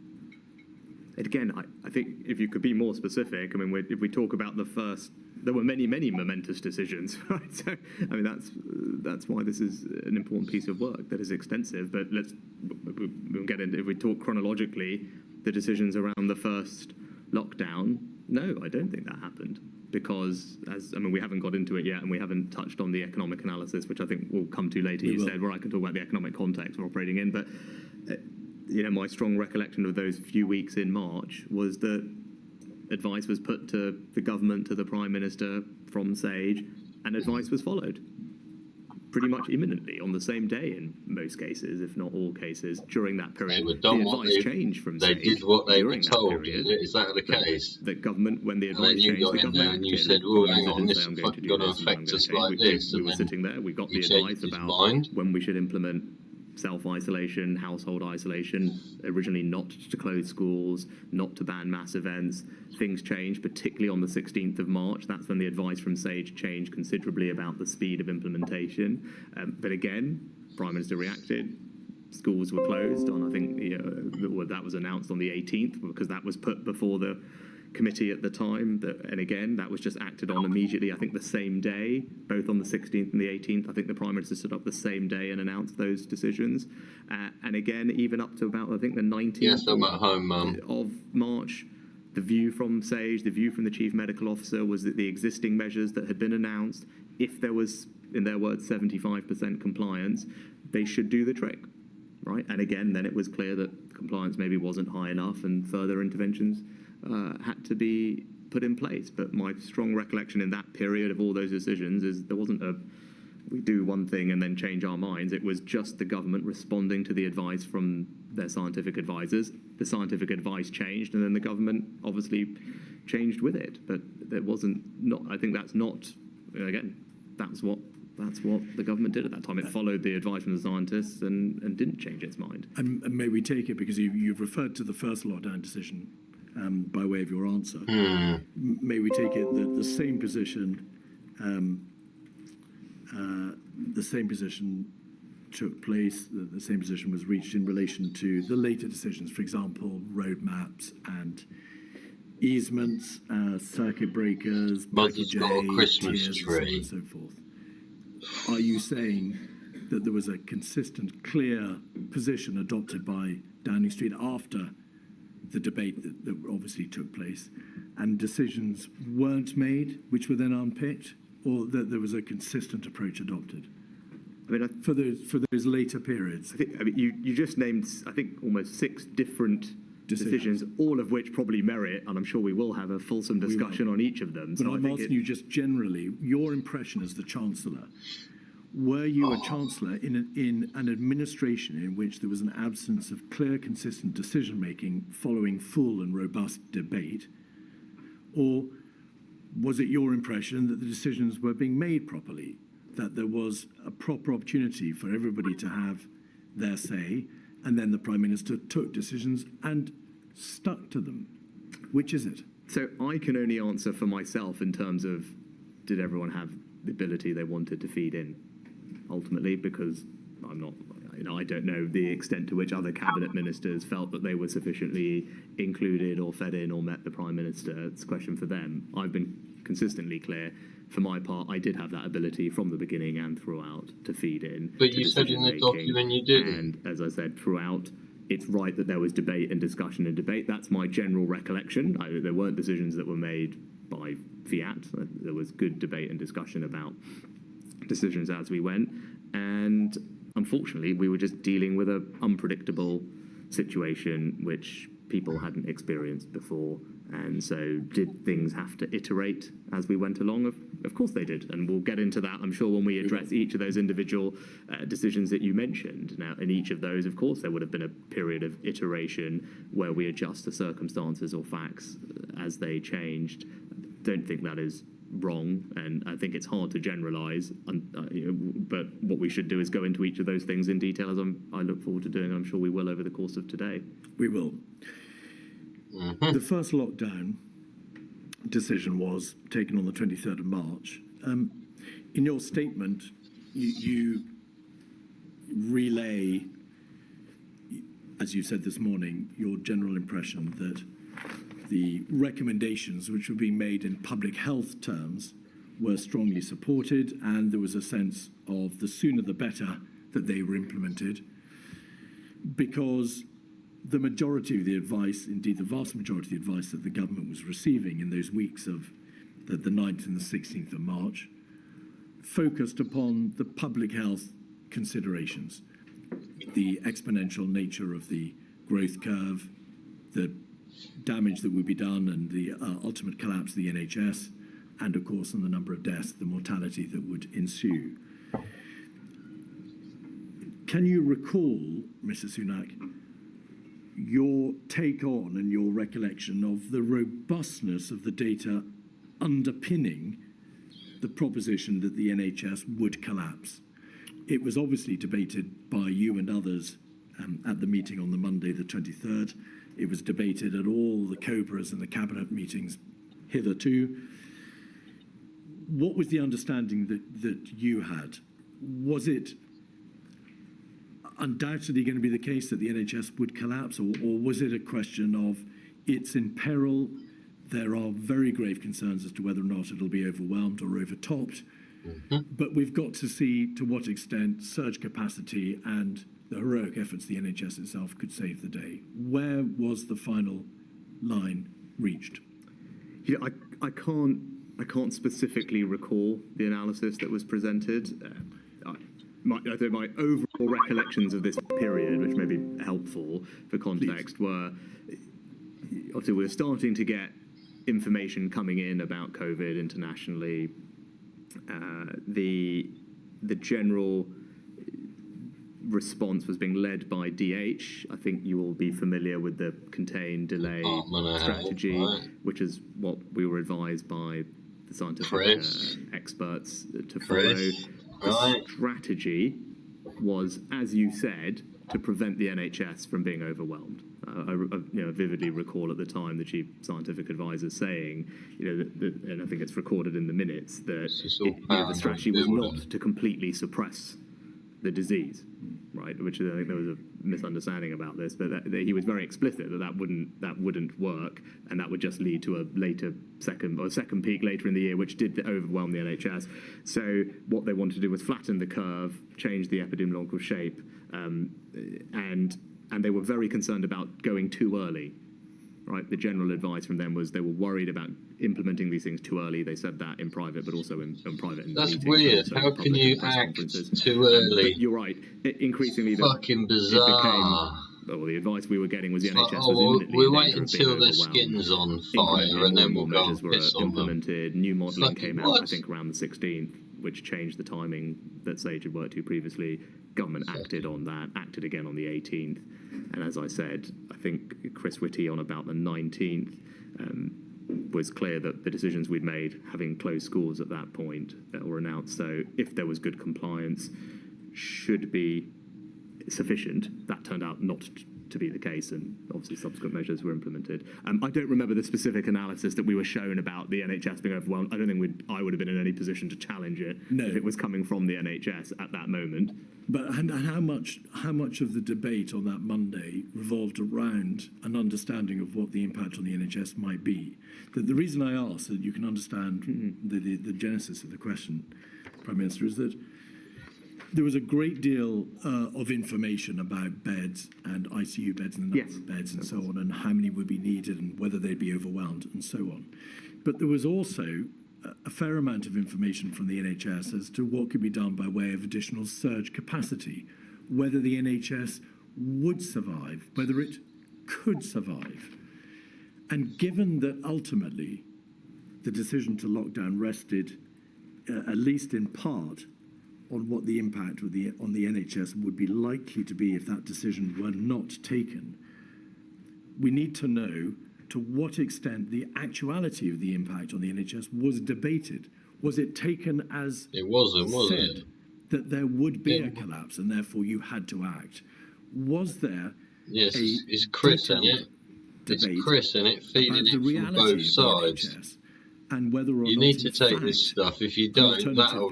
Again, I think if you could be more specific, I mean, if we talk about the first, there were many momentous decisions, right? So, I mean, that's why this is an important piece of work that is extensive. But we'll get into, if we talk chronologically, the decisions around the first lockdown. No, I don't think that happened. Because, we haven't got into it yet, and we haven't touched on the economic analysis, which I think we'll come to later. You said, where I can talk about the economic context we're operating in, but my strong recollection of those few weeks in March was that advice was put to the government, to the Prime Minister from Sage, and advice was followed pretty much imminently on the same day in most cases, if not all cases, during that period. The advice changed from Sage. They did what they were told. Period, is that the case? The government, when the advice and then you changed, got in there and you said, "Oh, hang on, this is fucking going to affect us like this." We were sitting there. We got the advice about when we should implement self-isolation, household isolation, originally not to close schools, not to ban mass events. Things changed, particularly on the 16th of March. That's when the advice from Sage changed considerably about the speed of implementation. But again, Prime Minister reacted. Schools were closed on, I think, that was announced on the 18th, because that was put before the committee at the time, and again, that was just acted on immediately, I think the same day, both on the 16th and the 18th. I think the Prime Minister stood up the same day and announced those decisions. And again, even up to about, I think, the 19th yes, I'm at home, of March, the view from Sage, the view from the Chief Medical Officer was that the existing measures that had been announced, if there was in their words, 75% compliance, they should do the trick, right? And again, then it was clear that compliance maybe wasn't high enough and further interventions had to be put in place. But my strong recollection in that period of all those decisions is there wasn't a we do one thing and then change our minds. It was just the government responding to the advice from their scientific advisors. The scientific advice changed, and then the government obviously changed with it. But there wasn't not. I think that's not. Again, that's what the government did at that time. It followed the advice from the scientists and didn't change its mind. And may we take it, because you've referred to the first lockdown decision by way of your answer. May we take it that the same position took place, the same position was reached in relation to the later decisions, for example, roadmaps and easements, circuit breakers, Mother's got a Christmas tiers, tree, and so on and so forth. Are you saying that there was a consistent, clear position adopted by Downing Street after the debate that obviously took place, and decisions weren't made which were then unpicked, or that there was a consistent approach adopted? I mean, for those later periods. I mean, you just named, I think, almost 6 different decisions, all of which probably merit, and I'm sure we will have a fulsome discussion on each of them. But I'm asking you just generally, your impression as the Chancellor. Were you a Chancellor in an administration in which there was an absence of clear, consistent decision-making following full and robust debate? Or was it your impression that the decisions were being made properly, that there was a proper opportunity for everybody to have their say, and then the Prime Minister took decisions and stuck to them? Which is it? So I can only answer for myself in terms of, did everyone have the ability they wanted to feed in? Ultimately, because I'm not, I don't know the extent to which other cabinet ministers felt that they were sufficiently included or fed in or met the Prime Minister. It's a question for them. I've been consistently clear. For my part, I did have that ability from the beginning and throughout to feed in. But you said in the document you didn't. And as I said, throughout, it's right that there was debate and discussion and debate. That's my general recollection. There weren't decisions that were made by fiat. There was good debate and discussion about decisions as we went, and unfortunately we were just dealing with an unpredictable situation which people hadn't experienced before. And so did things have to iterate as we went along? Of course they did, and we'll get into that, I'm sure, when we address each of those individual decisions that you mentioned. Now, in each of those, of course, there would have been a period of iteration where we adjust the circumstances or facts as they changed. Don't think that is wrong, and I think it's hard to generalise, but what we should do is go into each of those things in detail, as I look forward to doing, and I'm sure we will over the course of today. We will. The first lockdown decision was taken on the 23rd of March. In your statement, you relay, as you said this morning, your general impression that the recommendations which were being made in public health terms were strongly supported, and there was a sense of the sooner the better that they were implemented, because the majority of the advice, indeed the vast majority of the advice that the government was receiving in those weeks of the 9th and the 16th of March, focused upon the public health considerations, the exponential nature of the growth curve, the damage that would be done, and the ultimate collapse of the NHS, and of course on the number of deaths, the mortality that would ensue. Can you recall, Mr. Sunak, your take on and your recollection of the robustness of the data underpinning the proposition that the NHS would collapse? It was obviously debated by you and others at the meeting on the Monday, the 23rd. It was debated at all the COBRAs and the cabinet meetings hitherto. What was the understanding that you had? Was it undoubtedly going to be the case that the NHS would collapse, or was it a question of it's in peril, there are very grave concerns as to whether or not it'll be overwhelmed or overtopped, but we've got to see to what extent surge capacity and the heroic efforts the NHS itself could save the day? Where was the final line reached? I can't I can't specifically recall the analysis that was presented. My overall recollections of this period, which may be helpful for context, were obviously we were starting to get information coming in about COVID internationally. The general response was being led by DH. I think you will be familiar with the contain, delay strategy, which is what we were advised by the scientific experts to follow. The strategy was, as you said, to prevent the NHS from being overwhelmed. I vividly recall at the time the chief scientific advisor saying, and I think it's recorded in the minutes, that the strategy was not to completely suppress the disease, right? Which I think there was a misunderstanding about this, but that he was very explicit that wouldn't work, and that would just lead to a later second peak later in the year, which did overwhelm the NHS. So what they wanted to do was flatten the curve, change the epidemiological shape, and they were very concerned about going too early. Right, the general advice from them was they were worried about implementing these things too early. They said that in private, but also in private. That's weird. How can you act too early? But you're right. Increasingly, fucking bizarre. The advice we were getting was the NHS was imminently we wait until their skin's on fire and then we'll go and piss on them. Implemented. New modelling came out, I think, around the 16th, which changed the timing that Sage had worked to previously. Government acted on that, acted again on the 18th. And as I said, I think Chris Whitty on about the 19th was clear that the decisions we'd made, having closed schools at that point, were announced. So if there was good compliance, should be sufficient. That turned out not to be the case, and obviously subsequent measures were implemented. I don't remember the specific analysis that we were shown about the NHS being overwhelmed. I don't think I would have been in any position to challenge it if it was coming from the NHS at that moment. But and how much of the debate on that Monday revolved around an understanding of what the impact on the NHS might be? The reason I ask, so that you can understand the genesis of the question, Prime Minister, is that there was a great deal of information about beds and ICU beds and the number of beds and so on, and how many would be needed and whether they'd be overwhelmed and so on. But there was also a fair amount of information from the NHS as to what could be done by way of additional surge capacity, whether the NHS would survive, whether it could survive. And given that ultimately the decision to lock down rested, at least in part, on what the impact on the NHS would be likely to be if that decision were not taken, we need to know to what extent the actuality of the impact on the NHS was debated. Was it taken as it wasn't, was it? That there would be a collapse and therefore you had to act? Was there it's Chris, isn't it? It's Chris, isn't it? Feeding it from both sides. And whether or you not need to take this stuff. If you don't, that'll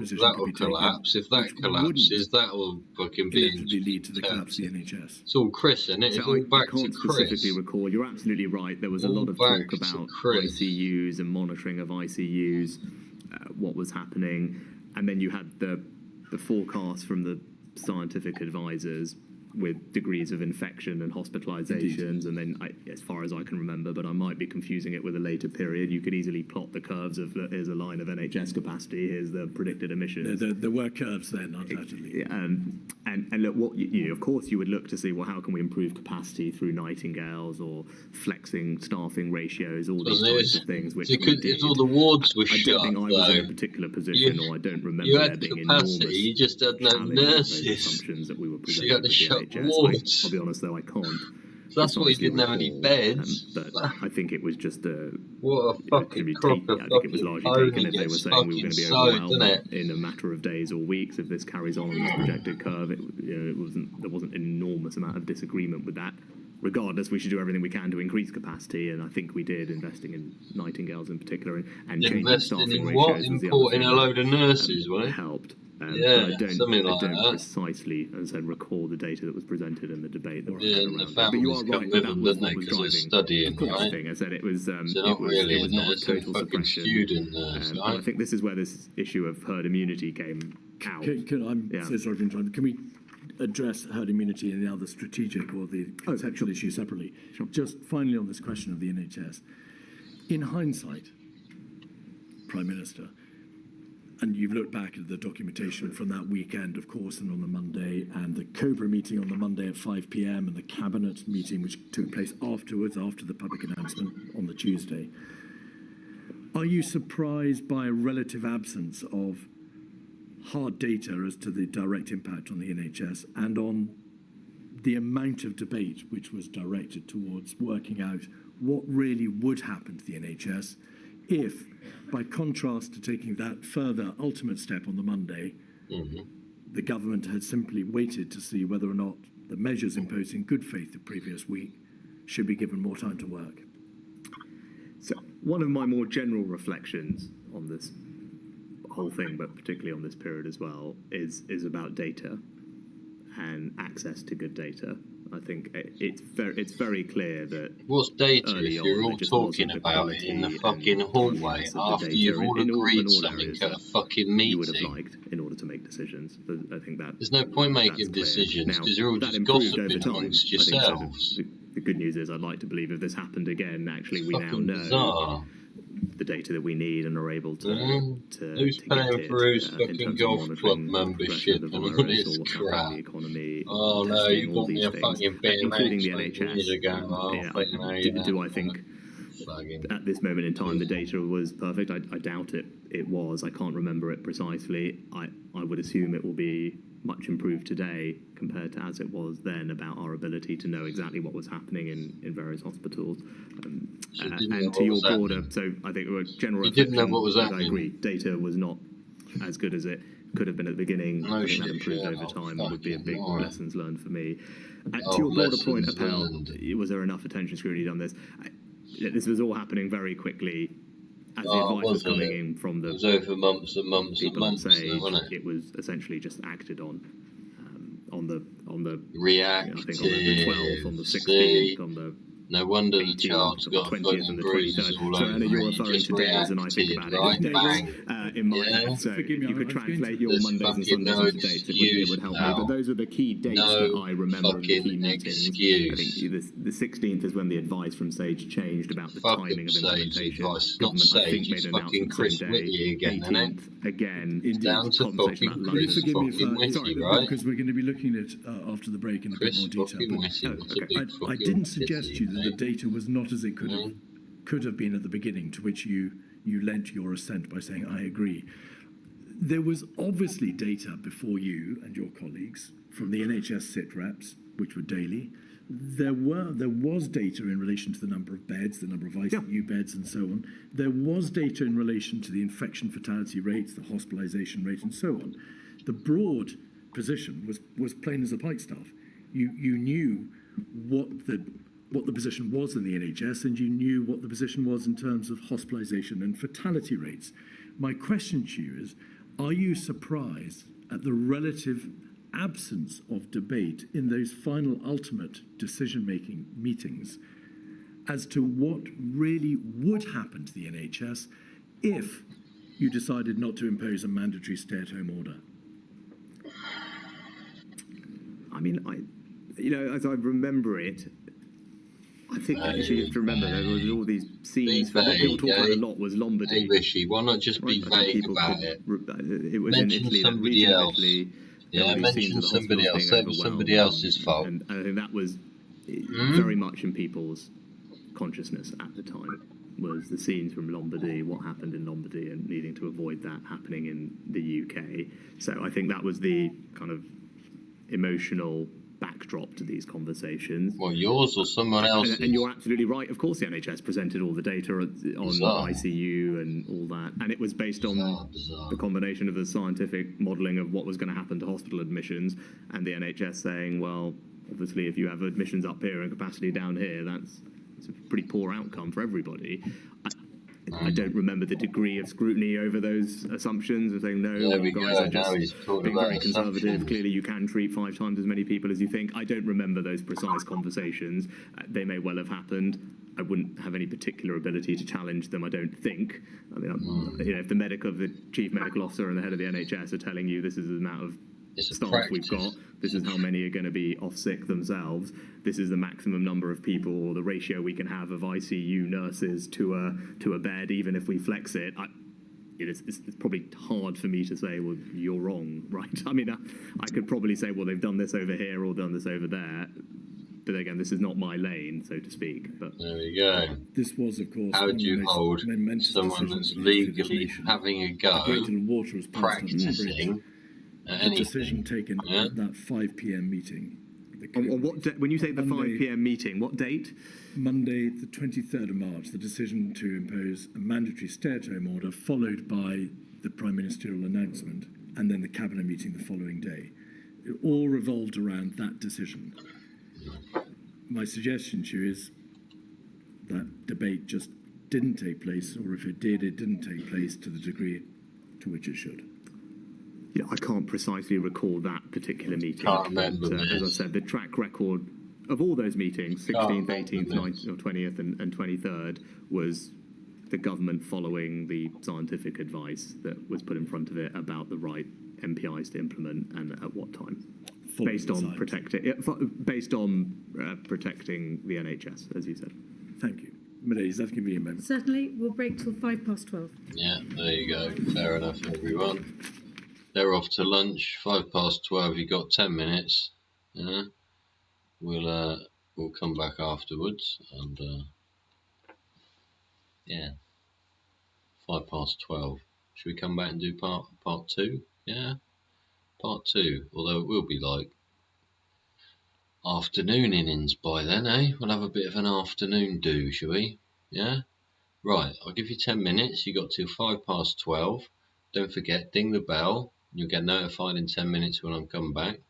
collapse. If that collapses, that'll fucking be lead to the collapse of the NHS. It's all Chris, isn't it? It's all back to Chris. I can't specifically recall. You're absolutely right. There was a lot of talk about ICUs and monitoring of ICUs, what was happening, and then you had the forecast from the scientific advisors with degrees of infection and hospitalizations. And then, as far as I can remember, but I might be confusing it with a later period, you could easily plot the curves of, here's a line of NHS capacity, here's the predicted emissions. There were curves then, undoubtedly. And look, of course you would look to see, well, how can we improve capacity through Nightingales or flexing staffing ratios, all these types of things. Which if all the wards were shut, I don't think I was in a particular position, or I don't remember there being capacity, enormous you just had no nurses. Assumptions that we were presenting. So you had to shut wards. I'll be honest, though, I can't. So that's why you didn't have any beds. But I think it was just what a fucking crock of I think it was largely taken if they were saying we were going to be overwhelmed in a matter of days or weeks if this carries on this projected curve. There wasn't an enormous amount of disagreement with that. Regardless, we should do everything we can to increase capacity, and I think we did, investing in Nightingales in particular and changing staffing ratios. Importing a load of nurses, wasn't it? Helped. I don't precisely, as I said, recall the data that was presented in the debate. But you are right. That was what was driving. Studying, right? Thing. I said it was. It was not a total suppression. I think this is where this issue of herd immunity came out. So sorry for interrupting. Can we address herd immunity and the other strategic or the conceptual issue separately? Sure. Just finally on this question of the NHS, in hindsight, Prime Minister. And you've looked back at the documentation from that weekend, of course, and on the Monday, and the Cobra meeting on the Monday at 5 p.m. and the Cabinet meeting, which took place afterwards, after the public announcement on the Tuesday. Are you surprised by a relative absence of hard data as to the direct impact on the NHS and on the amount of debate which was directed towards working out what really would happen to the NHS if, by contrast to taking that further ultimate step on the Monday, the government had simply waited to see whether or not the measures imposed in good faith the previous week should be given more time to work? So one of my more general reflections on this whole thing, but particularly on this period as well, is about data and access to good data. I think it's very clear that what's data early if you're on, all there just talking wasn't the about it in the quality fucking and hallway timeliness of the after data you've all in agreed all something areas at a that fucking you would have meeting? liked in order to make decisions. I think that There's no point that's making clear. decisions Now, because you're all that just improved over gossiping time. amongst I think so. yourselves. The good news is I'd like to believe if this happened again, actually we now Fucking know bizarre. the data that we need and are able to Who's to paying get it for whose in fucking terms of golf club monitoring the progression membership of the and all virus this or what's happening in crap? the economy, Oh no, testing, you all got me these a things, fucking including the BMX 20 years NHS. ago. Oh, Yeah, fucking hell, yeah. do I think Fucking at this moment in time the data was perfect? I doubt it was. I can't remember it precisely. I would assume it will be much improved today compared to as it was then about our ability to know exactly what was happening in various hospitals. And to your broader, so I think a general You didn't know reflection, what was I happening. agree, data was not as good as it could have been at the beginning. No I think that shit, improved yeah. over time and would be a Fucking big right. lessons learned for me. To Oh, your broader point lessons about learned. was there enough attention scrutiny done this? This was all happening very quickly as the Oh, advice was wasn't coming it? in from It the was over months and months and people on months, though, stage. wasn't it? It was essentially just acted on the Reactive. I think on the 12th, on the 16th, See? on the No wonder the 18th, child's on the got 20th, fucking and the bruises 23rd. all So over Anna, it. you're You referring just to days, and I think reacted, about right? it Bang. in my Yeah. head. So Forgive me, if you I could was going to- translate your There's Mondays and fucking Sundays no into dates, it would help me. excuse But now. those are the key dates No that I remember of the key fucking meetings. excuse. I think the 16th is when the advice from Sage changed about the Fucking timing of Sage implementation. advice, not Government, I think, Sage, made it's an fucking announcement Chris same day. Whitty again, isn't it? 18th again. Indeed. Down to Conversation fucking about Chris London. Forgive me fucking if Whitty, sorry, right? because we're going to be looking at after the break in a bit Chris more detail. fucking But Whitty, that's a okay. big I fucking didn't suggest titty, to you that the mate. data was not as it could have been at the beginning, to which you lent your assent by saying, I agree. There was obviously data before you and your colleagues from the NHS sit reps, which were daily. There was data in relation to the number of beds, the number of ICU beds, and so on. There was data in relation to the infection fatality rates, the hospitalisation rate, and so on. The broad position was plain as a pikestaff. You knew what the position was in the NHS, and you knew what the position was in terms of hospitalisation and fatality rates. My question to you is, are you surprised at the relative absence of debate in those final ultimate decision-making meetings as to what really would happen to the NHS if you decided not to impose a mandatory stay-at-home order? I mean, as I remember it, I think actually you have to remember there was all these scenes. Be What people vague, talk about eh? a lot was Lombardy. Hey, Rishi, why not just be Right? I think vague people about could, it? it was Mention in Italy, that somebody region else. of Italy. Yeah, there were these scenes mention of the somebody hospitals else. being That was somebody overwhelmed, else's fault. and I think that was very much in people's consciousness at the time. Was the scenes from Lombardy, what happened in Lombardy, and needing to avoid that happening in the UK. So I think that was the kind of emotional backdrop to these conversations. Well, yours or someone else's? And you're absolutely right. Of course, the NHS presented all the data on Bizarre. ICU and all that, and it was based on Bizarre. the combination of the scientific modelling of what was going to happen to hospital admissions, and the NHS saying, well, obviously, if you have admissions up here and capacity down here, that's a pretty poor outcome for everybody. I don't remember the degree of scrutiny over those assumptions of saying, no, There we guys go. are just Now he's talking being about very conservative. assumptions. Clearly, you can treat 5 times as many people as you think. I don't remember those precise conversations. They may well have happened. I wouldn't have any particular ability to challenge them, I don't think. I mean, if the chief medical officer and the head of the NHS are telling you this is the amount of It's a staff we've practice. got, this is how many are going to be off sick themselves, this is the maximum number of people or the ratio we can have of ICU nurses to a bed, even if we flex it. it's probably hard for me to say, well, you're wrong, right? I mean, I could probably say, well, they've done this over here or done this over there. But again, this is not my lane, so to speak. But there we go. This was, of course, How one do of the you most hold momentous someone decisions that's in the history of this legally nation. having a A go, great deal of water was passed under the bridge. practicing The decision taken Yeah. at that 5 p.m. meeting. on what when you say the Monday- 5 p.m. meeting, what date? Monday, the 23rd of March, the decision to impose a mandatory stay-at-home order, followed by the Prime Ministerial announcement, and then the Cabinet meeting the following day. It all revolved around that decision. My suggestion to you is that debate just didn't take place, or if it did, it didn't take place to the degree to which it should. Yeah, I can't precisely recall that particular meeting. Can't remember But, as I this. said, the track record of all those meetings, 16th, remember 18th, this. 19th, or 20th, and 23rd, was the government following the scientific advice that was put in front of it about the right MPIs to implement and at what time, Following based the on science. protecting the NHS, as you said. Thank you. Mercedes, that'll give you a moment. Certainly, we'll break till 12:05. Yeah, there you go. Fair enough, everyone. They're off to lunch. 12:05. You got 10 minutes. Yeah, we'll come back afterwards, and yeah, 12:05. Should we come back and do part two? Yeah, part two. Although it will be like afternoon innings by then, eh? We'll have a bit of an afternoon do, shall we? Yeah. Right. I'll give you 10 minutes. You got till 12:05. Don't forget, ding the bell. You'll get notified in 10 minutes when I'm coming back.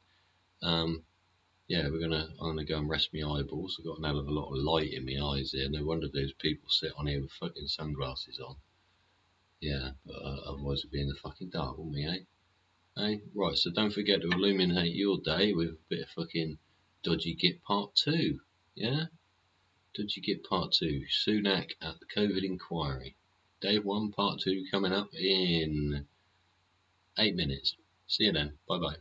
Yeah, I'm gonna go and rest my eyeballs. I've got an hell of a lot of light in my eyes here. No wonder those people sit on here with fucking sunglasses on. Yeah, but otherwise it'd be in the fucking dark, wouldn't we, eh? Hey, right, so don't forget to illuminate your day with a bit of fucking Dodgy Git Part 2. Yeah? Dodgy Git Part 2. Sunak at the Covid inquiry. Day 1, Part 2 coming up in 8 minutes. See you then. Bye bye.